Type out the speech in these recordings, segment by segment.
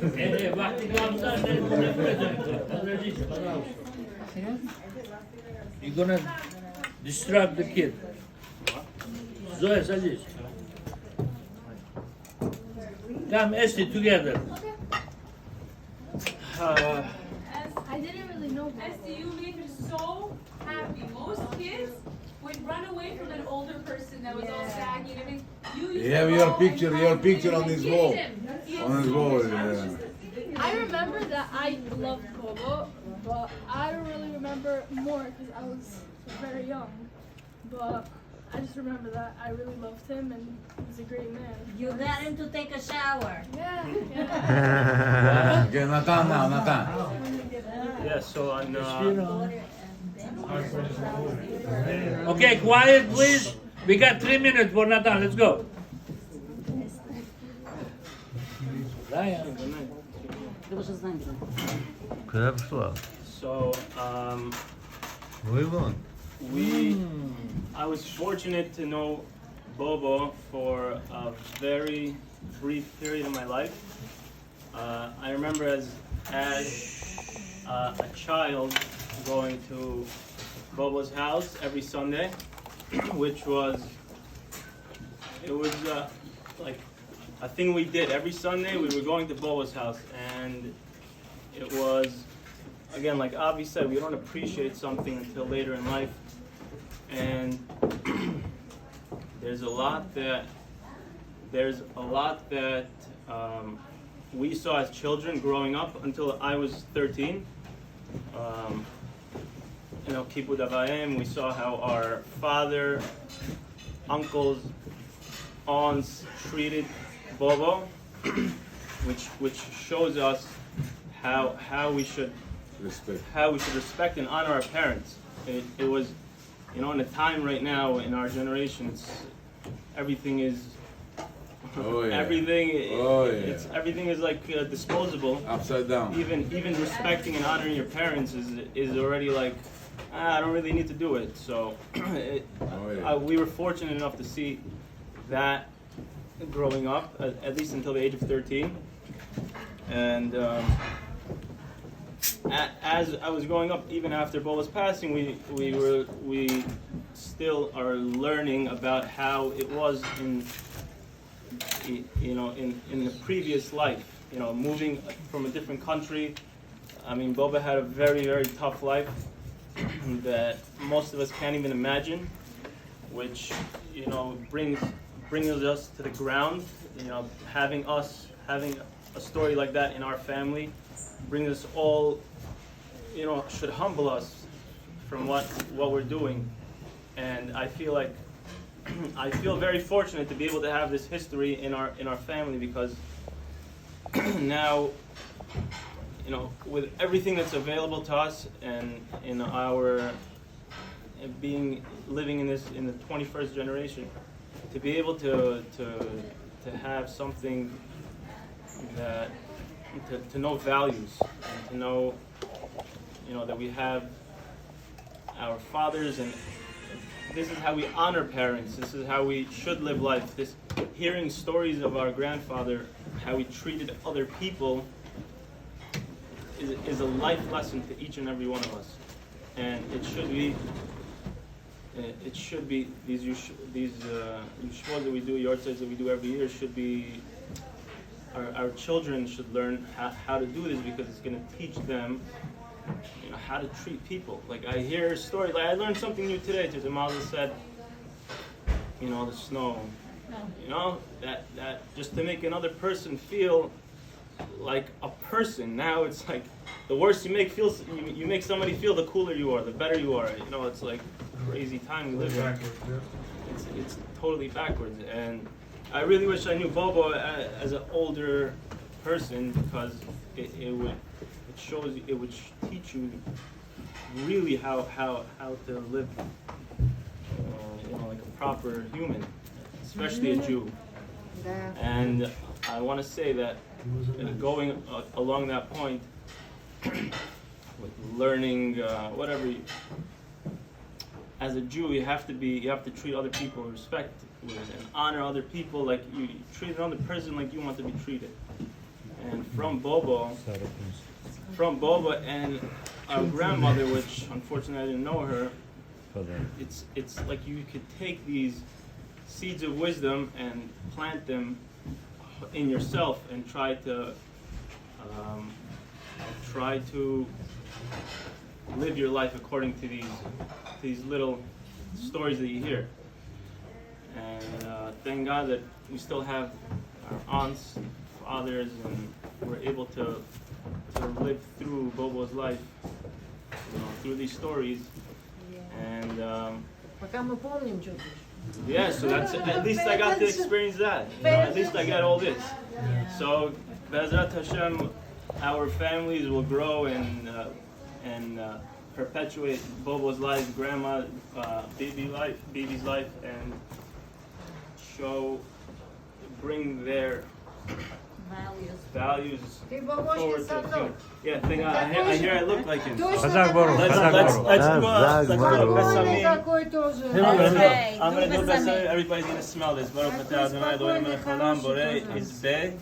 Vakti kalsa ne bırakacak? You're gonna distract the kid. Zoe, садись. Come, Esti, together. I didn't really know that. Esty, you made me so happy. Most kids would run away from an older person that was all saggy and everything. You used You have to your go picture, and your hug picture him on and his kiss wall. him. Yes. On his wall, I was yeah. just thinking I that. remember that I loved Bobo, but I don't really remember more because I was very young. But I just remember that I really loved him and he was a great man. You got him to take a shower. Yeah. Okay, Natan now, Natan. Yeah, so on Okay, quiet, please. We got 3 minutes for Nathan. Let's go. Ryan. Kıra bir so Uygun. I was fortunate to know Bobo for a very brief period of my life. I remember as a child going to Bobo's house every Sunday, which was like a thing we did every Sunday. We were going to Bobo's house, and it was, again, like Avi said, we don't appreciate something until later in life, and there's a lot that we saw as children growing up until I was 13. Kibbud Av V'em, we saw how our father, uncles, aunts treated Bobo, which shows us how we should respect and honor our parents. It was, in a time right now in our generation, everything is everything is like disposable. Upside down. Even respecting and honoring your parents is already like, I don't really need to do it. So we were fortunate enough to see that growing up, at least until the age of 13. And as I was growing up, even after Bobo's passing, we still are learning about how it was in the previous life. Moving from a different country. I mean, Bobo had a very, very tough life that most of us can't even imagine, which brings us to the ground. Having a story like that in our family brings us all, should humble us from what we're doing. And I feel like I feel very fortunate to be able to have this history in our family, because now, with everything that's available to us and in our living in the 21st generation, to be able to have something that to know values, and to know that we have our fathers, and this is how we honor parents. This is how we should live life. Hearing stories of our grandfather, how he treated other people, is a life lesson to each and every one of us, and it should be these yeshivot that we do, yardsets that we do every year, should be our children should learn how to do this, because it's going to teach them how to treat people. Like, I hear a story, like I learned something new today. The Mazel said, the snow, that just to make another person feel like a person. Now it's like the worse you make somebody feel, the cooler you are, the better you are. It's like crazy time we live in. It's totally backwards, and I really wish I knew Bobo as an older person, because it would teach you really how to live like a proper human, especially a Jew. And I want to say that going along that point with learning as a Jew, you have to treat other people with respect and honor other people like you treat another person like you want to be treated. And from Bobo and our grandmother, which unfortunately I didn't know her, it's like you could take these seeds of wisdom and plant them in yourself and try to live your life according to these little stories that you hear. And thank God that we still have our aunts, fathers, and we're able to live through Bobo's life, through these stories. And Пока мы помним, что yeah, so that's at least I got to experience that. At least I got all this. So Be'ezrat Hashem, our families will grow and perpetuate Bobo's life, Grandma, Bibi's life, and bring their values Ты forward помощник to Садок. Yeah, I hear I look like him. Точно Хазак Бору, такой. Let's do a Спокойный Besamim. такой тоже. Okay, I'm gonna do do Besamim. Besamim. Everybody's gonna smell this. Baruch atah Adonai Eloheinu melech haolam borei izbeh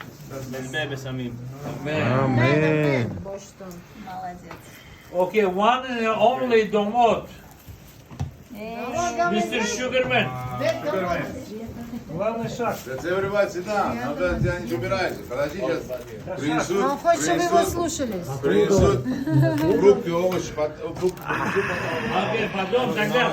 Besamim. Amen. Вот что. Молодец. Okay, one and only Domot. Эй, Mr. Sugarman. Главный шаг. That's everybody sit down. Надо тебя не убирайся. Подожди, сейчас принесут, Он хочет, чтобы его слушались. принесут фрукты, овощи, Окей, потом тогда